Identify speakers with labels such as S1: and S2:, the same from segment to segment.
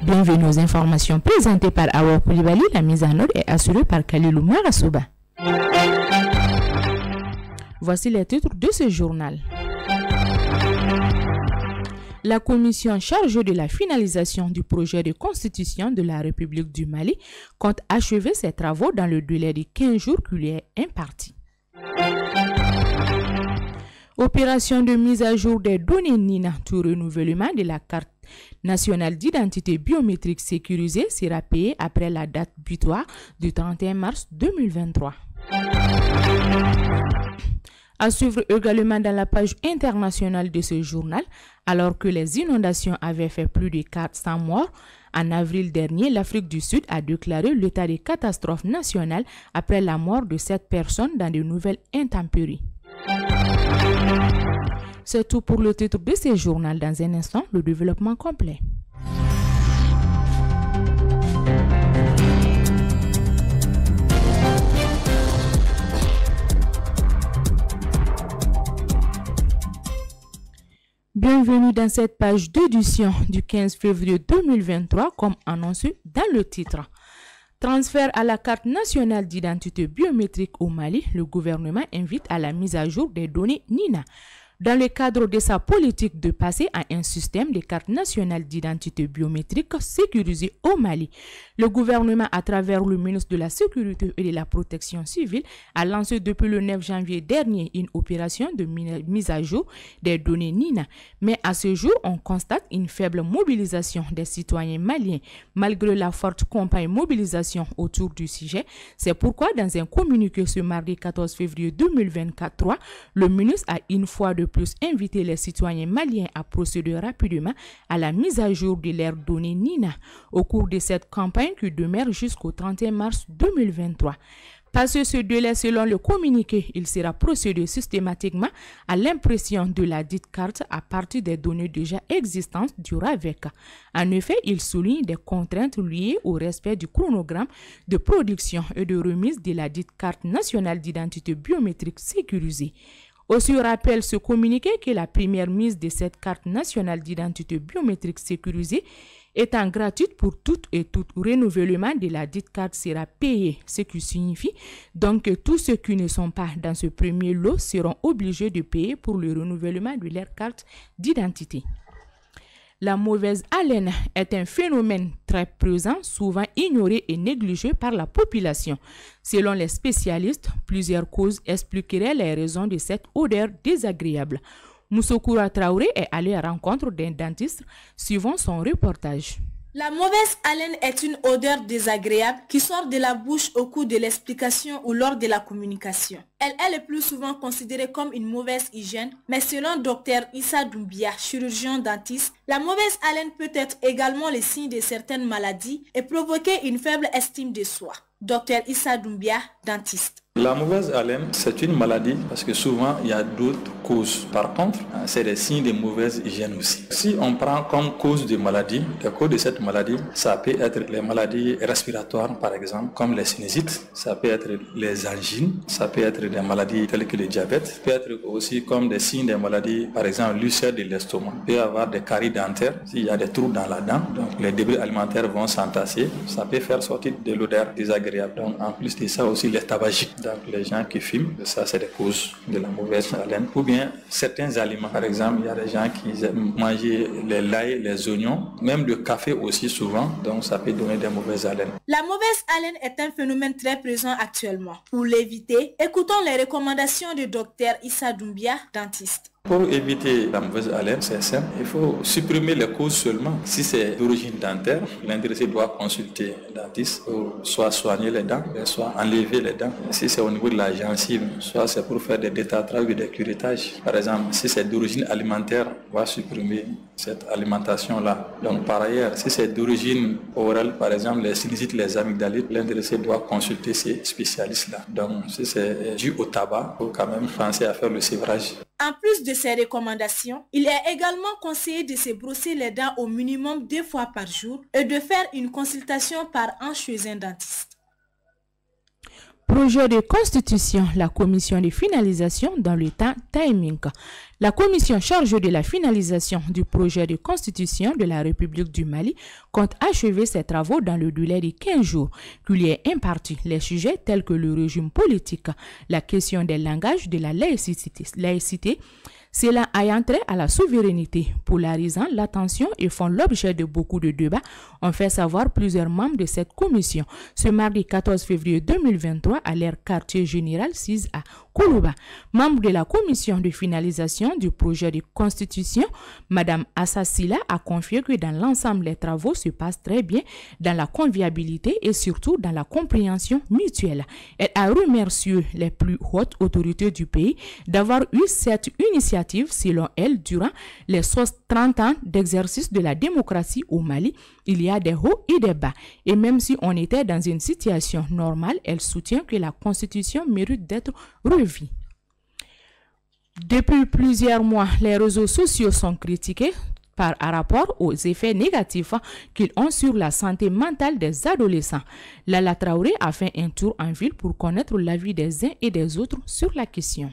S1: Bienvenue aux informations présentées par Awa Koulibaly. La mise en ordre est assurée par Khalilou Marasouba. Voici les titres de ce journal. La commission chargée de la finalisation du projet de constitution de la République du Mali compte achever ses travaux dans le délai de 15 jours qui lui est imparti. Opération de mise à jour des données NINA tout renouvellement de la carte nationale d'identité biométrique sécurisée sera payée après la date butoir du 31 mars 2023. À suivre également dans la page internationale de ce journal, alors que les inondations avaient fait plus de 400 morts, en avril dernier, l'Afrique du Sud a déclaré l'état de catastrophe nationale après la mort de 7 personnes dans de nouvelles intempéries. C'est tout pour le titre de ce journal. Dans un instant, le développement complet. Bienvenue dans cette page d'édition du 15 février 2023, comme annoncé dans le titre. Transfert à la carte nationale d'identité biométrique au Mali, le gouvernement invite à la mise à jour des données NINA. Dans le cadre de sa politique de passer à un système de carte nationale d'identité biométrique sécurisé au Mali, le gouvernement, à travers le ministre de la Sécurité et de la Protection civile, a lancé depuis le 9 janvier dernier une opération de mise à jour des données NINA. Mais à ce jour, on constate une faible mobilisation des citoyens maliens, malgré la forte campagne mobilisation autour du sujet. C'est pourquoi, dans un communiqué ce mardi 14 février 2023, le ministre a une fois de plus inviter les citoyens maliens à procéder rapidement à la mise à jour de leurs données NINA au cours de cette campagne qui demeure jusqu'au 31 mars 2023. Passé ce délai, selon le communiqué, il sera procédé systématiquement à l'impression de la dite carte à partir des données déjà existantes du RAVEC. En effet, il souligne des contraintes liées au respect du chronogramme de production et de remise de la dite carte nationale d'identité biométrique sécurisée. Aussi rappelle ce communiqué que la première mise de cette carte nationale d'identité biométrique sécurisée étant gratuite pour toutes et tout renouvellement de la dite carte sera payé, ce qui signifie donc que tous ceux qui ne sont pas dans ce premier lot seront obligés de payer pour le renouvellement de leur carte d'identité. La mauvaise haleine est un phénomène très présent, souvent ignoré et négligé par la population. Selon les spécialistes, plusieurs causes expliqueraient les raisons de cette odeur désagréable. Moussokoura Traoré est allé à la rencontre d'un dentiste, suivant son reportage.
S2: La mauvaise haleine est une odeur désagréable qui sort de la bouche au cours de l'explication ou lors de la communication. Elle est le plus souvent considérée comme une mauvaise hygiène, mais selon Dr Issa Doumbia, chirurgien dentiste, la mauvaise haleine peut être également le signe de certaines maladies et provoquer une faible estime de soi. Dr Issa Doumbia, dentiste.
S3: La mauvaise haleine, c'est une maladie parce que souvent il y a d'autres causes. Par contre, c'est des signes de mauvaise hygiène aussi. Si on prend comme cause de maladie, les causes de cette maladie, ça peut être les maladies respiratoires par exemple, comme les sinusites, ça peut être les angines, ça peut être des maladies telles que le diabète, ça peut être aussi comme des signes des maladies, par exemple l'ulcère de l'estomac, il peut y avoir des caries dentaires, s'il y a des trous dans la dent, donc les débris alimentaires vont s'entasser, ça peut faire sortir de l'odeur désagréable. Donc en plus de ça aussi les tabagiques. Donc les gens qui fument, ça c'est des causes de la mauvaise haleine. Ou bien certains aliments, par exemple, il y a des gens qui aiment manger les l'ail, les oignons, même le café aussi souvent, donc ça peut donner des mauvaises haleines.
S2: La mauvaise haleine est un phénomène très présent actuellement. Pour l'éviter, écoutons les recommandations du docteur Issa Doumbia, dentiste.
S3: Pour éviter la mauvaise haleine, c'est simple, il faut supprimer les causes seulement. Si c'est d'origine dentaire, l'intéressé doit consulter le dentiste pour soit soigner les dents, soit enlever les dents. Si c'est au niveau de la gencive, soit c'est pour faire des détartrages ou des curetages. Par exemple, si c'est d'origine alimentaire, on va supprimer cette alimentation-là. Donc par ailleurs, si c'est d'origine orale, par exemple les sinusites, les amygdalites, l'intéressé doit consulter ces spécialistes-là. Donc si c'est dû au tabac, il faut quand même penser à faire le sévrage.
S2: En plus de ces recommandations, il est également conseillé de se brosser les dents au minimum 2 fois par jour et de faire une consultation par an chez un dentiste.
S1: Projet de constitution, la commission de finalisation dans le temps timing. La commission chargée de la finalisation du projet de constitution de la République du Mali compte achever ses travaux dans le délai de 15 jours qui lui est imparti. Les sujets tels que le régime politique, la question des langages, de la laïcité, cela ayant trait à la souveraineté, polarisant l'attention et font l'objet de beaucoup de débats, ont fait savoir plusieurs membres de cette commission. Ce mardi 14 février 2023, à l'aire quartier général 6 à Koulouba, membre de la commission de finalisation du projet de constitution, Madame Assassila a confié que dans l'ensemble, les travaux se passent très bien dans la convivialité et surtout dans la compréhension mutuelle. Elle a remercié les plus hautes autorités du pays d'avoir eu cette initiative, selon elle, durant les 30 ans d'exercice de la démocratie au Mali. Il y a des hauts et des bas. Et même si on était dans une situation normale, elle soutient que la Constitution mérite d'être revue. Depuis plusieurs mois, les réseaux sociaux sont critiqués par rapport aux effets négatifs qu'ils ont sur la santé mentale des adolescents. Lala Traoré a fait un tour en ville pour connaître l'avis des uns et des autres sur la question.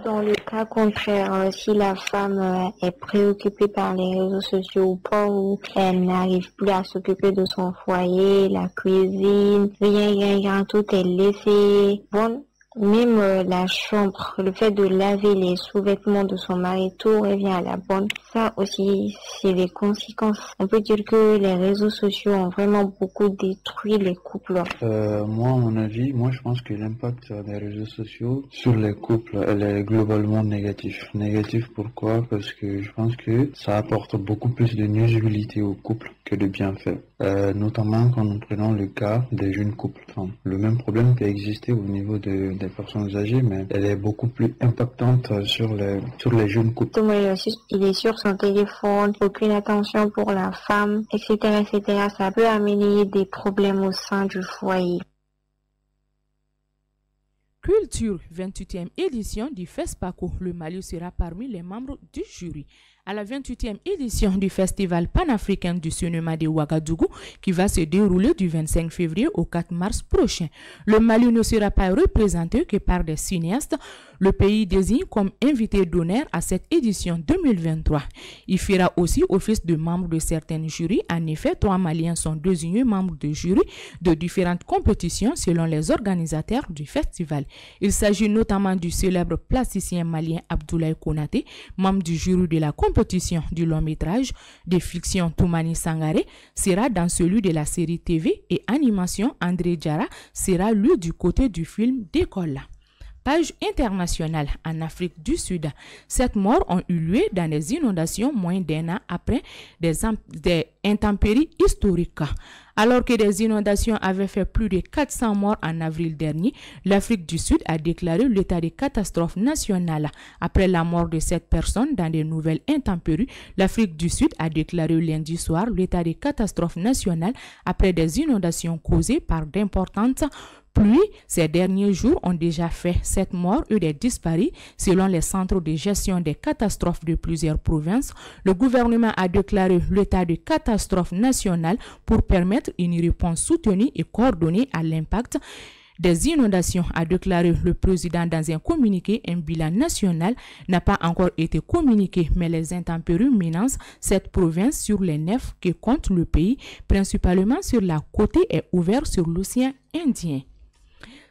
S4: Dans le cas contraire, si la femme est préoccupée par les réseaux sociaux ou pas, ou elle n'arrive plus à s'occuper de son foyer, la cuisine, rien, tout est laissé. Bon, même la chambre, le fait de laver les sous-vêtements de son mari, tout revient à la bonne. Ça aussi, c'est les conséquences. On peut dire que les réseaux sociaux ont vraiment beaucoup détruit les couples.
S5: Moi, à mon avis, je pense que l'impact des réseaux sociaux sur les couples, elle est globalement négatif. Négatif pourquoi? Parce que je pense que ça apporte beaucoup plus de nuisibilité aux couples que de bienfaits. Notamment quand nous prenons le cas des jeunes couples. Enfin, le même problème peut exister au niveau des personnes âgées, mais elle est beaucoup plus impactante sur les jeunes couples.
S4: Il est sur son téléphone, aucune attention pour la femme, etc., etc. Ça peut amener des problèmes au sein du foyer.
S1: Culture, 28e édition du FESPACO. Le Mali sera parmi les membres du jury. À la 28e édition du Festival panafricain du cinéma de Ouagadougou qui va se dérouler du 25 février au 4 mars prochain. Le Mali ne sera pas représenté que par des cinéastes. Le pays désigne comme invité d'honneur à cette édition 2023. Il fera aussi office de membre de certaines jurys. En effet, 3 Maliens sont désignés membres de jury de différentes compétitions selon les organisateurs du festival. Il s'agit notamment du célèbre plasticien malien Abdoulaye Konaté, membre du jury de la compétition du long métrage de fiction Toumani Sangaré, sera dans celui de la série TV et animation André Diarra sera lui du côté du film d'école. Page internationale en Afrique du Sud. 7 morts ont eu lieu dans des inondations moins d'un an après des intempéries historiques. Alors que des inondations avaient fait plus de 400 morts en avril dernier, l'Afrique du Sud a déclaré l'état de catastrophe nationale. Après la mort de 7 personnes dans de nouvelles intempéries, l'Afrique du Sud a déclaré lundi soir l'état de catastrophe nationale après des inondations causées par d'importantes pluies. Ces derniers jours ont déjà fait 7 morts et des disparus. Selon les centres de gestion des catastrophes de plusieurs provinces, le gouvernement a déclaré l'état de catastrophe nationale pour permettre une réponse soutenue et coordonnée à l'impact des inondations, a déclaré le président dans un communiqué. Un bilan national n'a pas encore été communiqué, mais les intempéries menacent cette province sur les 9 que compte le pays, principalement sur la côte et ouvert sur l'océan Indien.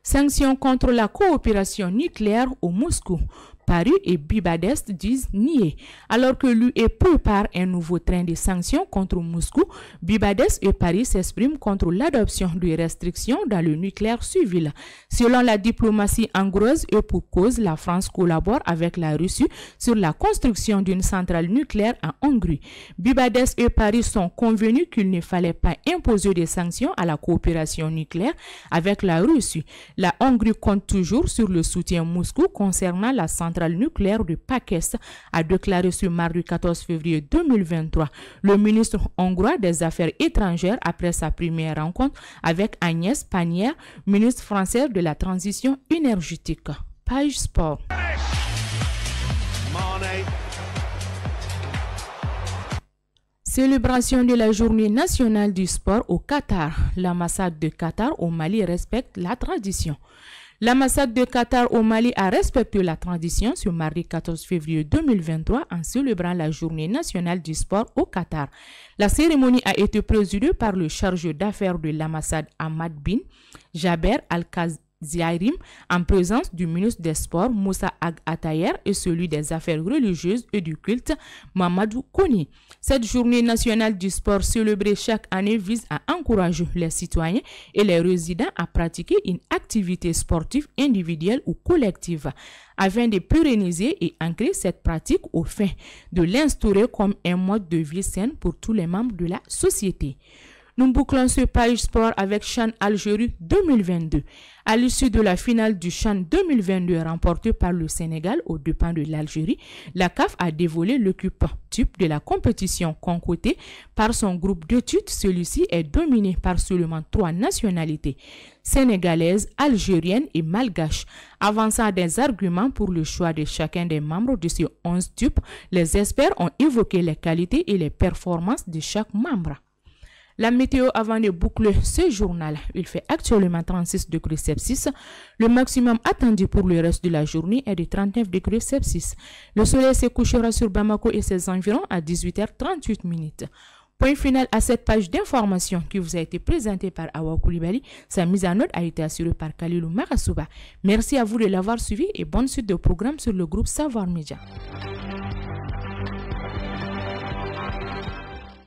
S1: Sanctions contre la coopération nucléaire au Moscou. Paris et Bibadest disent nier. Alors que l'UE prépare un nouveau train de sanctions contre Moscou, Bibadest et Paris s'expriment contre l'adoption de restrictions dans le nucléaire civil. Selon la diplomatie hongroise et pour cause, la France collabore avec la Russie sur la construction d'une centrale nucléaire en Hongrie. Bibadest et Paris sont convenus qu'il ne fallait pas imposer des sanctions à la coopération nucléaire avec la Russie. La Hongrie compte toujours sur le soutien Moscou concernant la centrale nucléaire de Pakest, a déclaré ce mardi 14 février 2023 le ministre hongrois des Affaires étrangères après sa première rencontre avec Agnès Pannier, ministre française de la transition énergétique. Page Sport. Célébration de la journée nationale du sport au Qatar. L'ambassade de Qatar au Mali respecte la tradition. L'ambassade de Qatar au Mali a respecté la tradition ce mardi 14 février 2023 en célébrant la journée nationale du sport au Qatar. La cérémonie a été présidée par le chargé d'affaires de l'ambassade Ahmad bin Jaber Al-Kaziarim en présence du ministre des Sports Moussa Ag Atayer et celui des Affaires religieuses et du culte Mamadou Koni. Cette journée nationale du sport célébrée chaque année vise à encourager les citoyens et les résidents à pratiquer une activité sportive individuelle ou collective afin de pérenniser et ancrer cette pratique au fin de l'instaurer comme un mode de vie sain pour tous les membres de la société. Nous bouclons ce page sport avec CHAN Algérie 2022. À l'issue de la finale du CHAN 2022 remportée par le Sénégal aux dépens de l'Algérie, la CAF a dévoilé l'équipe type de la compétition concoctée par son groupe d'études. Celui-ci est dominé par seulement 3 nationalités, sénégalaise, algérienne et malgache. Avançant des arguments pour le choix de chacun des membres de ces 11 types, les experts ont évoqué les qualités et les performances de chaque membre. La météo avant de boucler ce journal. Il fait actuellement 36 degrés Celsius. Le maximum attendu pour le reste de la journée est de 39 degrés Celsius. Le soleil se couchera sur Bamako et ses environs à 18h38. Point final à cette page d'information qui vous a été présentée par Awa Koulibaly. Sa mise en note a été assurée par Kalilou Marasouba. Merci à vous de l'avoir suivi et bonne suite de programme sur le groupe Savoir Média.